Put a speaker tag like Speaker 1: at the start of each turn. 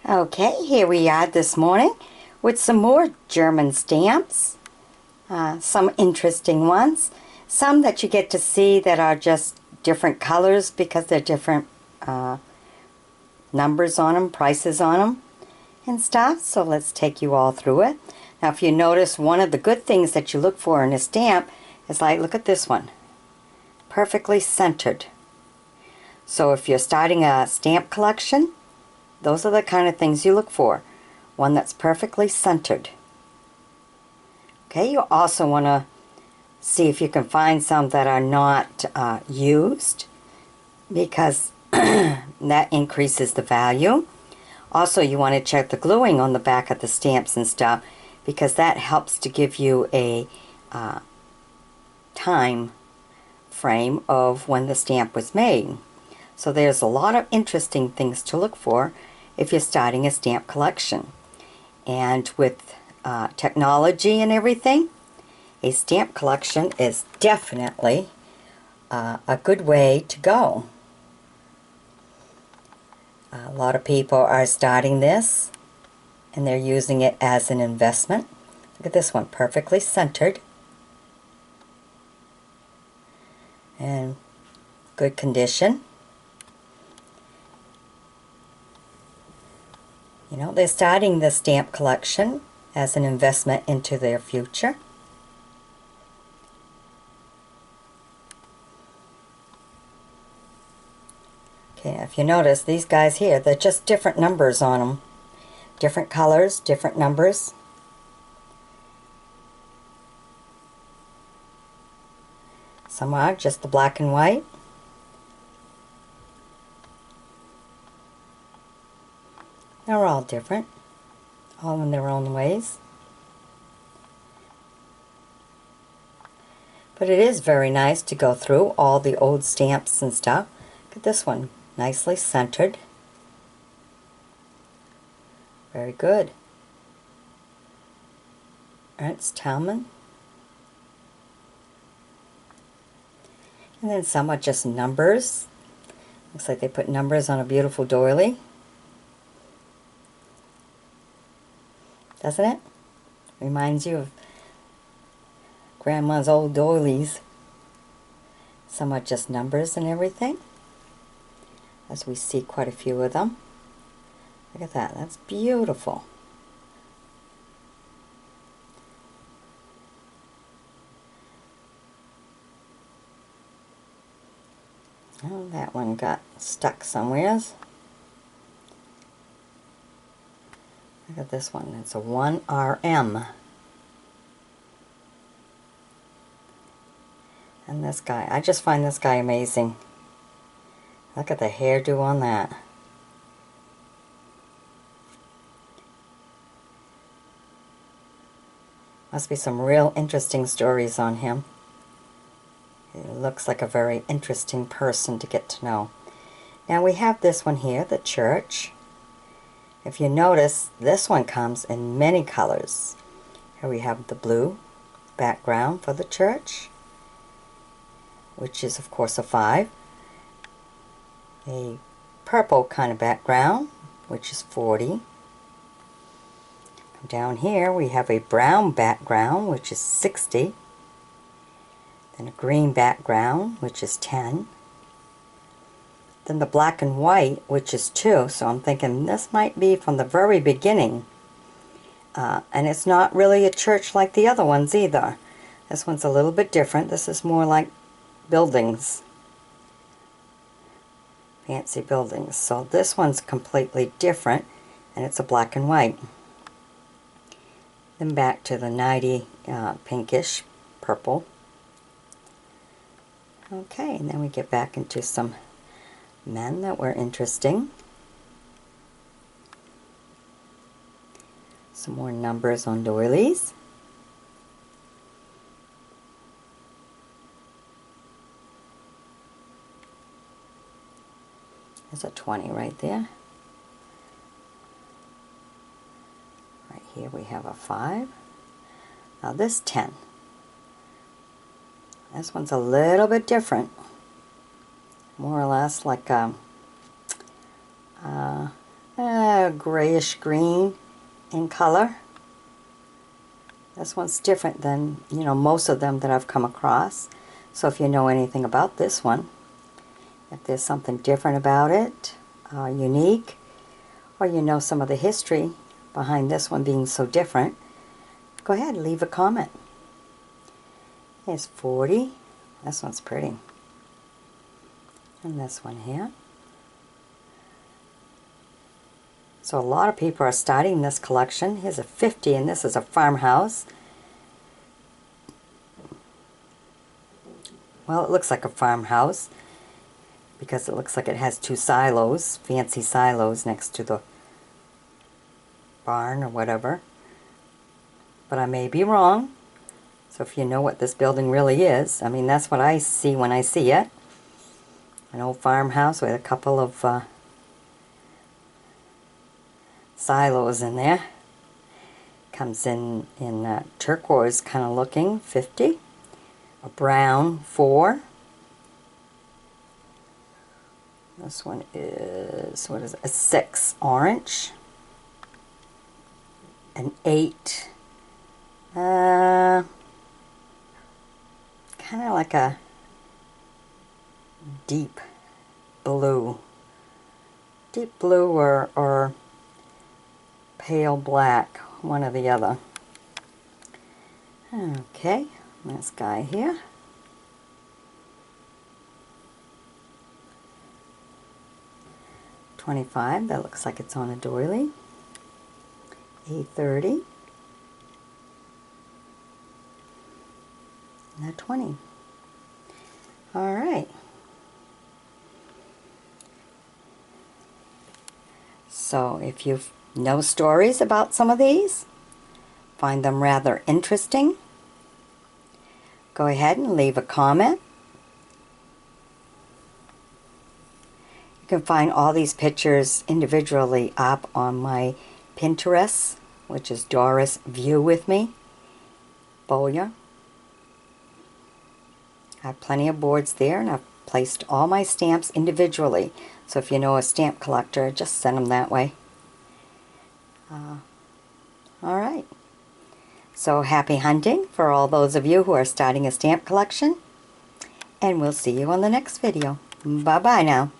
Speaker 1: Okay, here we are this morning with some more German stamps. Some interesting ones. Some that you get to see that are just different colors because they're different numbers on them, prices on them, and stuff. So let's take you all through it. Now if you notice, one of the good things that you look for in a stamp is like, look at this one. Perfectly centered. So if you're starting a stamp collection, those are the kind of things you look for. One that's perfectly centered. Okay, you also want to see if you can find some that are not used, because that increases the value. Also, you want to check the gluing on the back of the stamps and stuff, because that helps to give you a time frame of when the stamp was made. So there's a lot of interesting things to look for if you're starting a stamp collection. And with technology and everything, a stamp collection is definitely a good way to go. A lot of people are starting this and they're using it as an investment. Look at this one, perfectly centered and good condition. You know, they're starting the stamp collection as an investment into their future. Okay, if you notice, these guys here, they're just different numbers on them. Different colors, different numbers. Some are just the black and white. They're all different, all in their own ways. But it is very nice to go through all the old stamps and stuff. Look at this one, nicely centered. Very good. Ernst Talman. And then some are just numbers. Looks like they put numbers on a beautiful doily. Doesn't it? Reminds you of Grandma's old doilies. Some are just numbers and everything, as we see quite a few of them. Look at that, that's beautiful. Oh, that one got stuck somewheres. Look at this one, it's a 1RM. And this guy, I just find this guy amazing. Look at the hairdo on that. Must be some real interesting stories on him. He looks like a very interesting person to get to know. Now we have this one here, the church. If you notice, this one comes in many colors. Here we have the blue background for the church, which is of course a 5. A purple kind of background, which is 40. Down here we have a brown background, which is 60. Then a green background, which is 10. Then the black and white, which is 2. So I'm thinking this might be from the very beginning. And it's not really a church like the other ones either. This one's a little bit different. This is more like buildings. Fancy buildings. So this one's completely different, and it's a black and white. Then back to the 90 pinkish purple. Okay, and then we get back into some men that were interesting. Some more numbers on doilies. There's a 20 right there. Right here we have a 5. Now this 10. This one's a little bit different. More or less like a grayish green in color. This one's different than, you know, most of them that I've come across. So if you know anything about this one, if there's something different about it, unique, or you know some of the history behind this one being so different, go ahead and leave a comment. Here's 40. This one's pretty. And this one here. So a lot of people are starting this collection. Here's a 50, and this is a farmhouse. Well, it looks like a farmhouse because it looks like it has two silos, fancy silos next to the barn or whatever. But I may be wrong. So if you know what this building really is, I mean, that's what I see when I see it. An old farmhouse with a couple of silos in there. Comes in turquoise kind of looking, 50. A brown, 4. This one is, what is it, a 6, orange. An 8. Kind of like a deep blue. Deep blue or pale black, one or the other. Okay, this guy here. $25, that looks like it's on a doily. $8.30. And a 20. All right. So if you know stories about some of these, find them rather interesting, go ahead and leave a comment. You can find all these pictures individually up on my Pinterest, which is Doris View With Me, Bowyer. I have plenty of boards there, and I've placed all my stamps individually. So if you know a stamp collector, just send them that way. Alright. So happy hunting for all those of you who are starting a stamp collection. And we'll see you on the next video. Bye-bye now.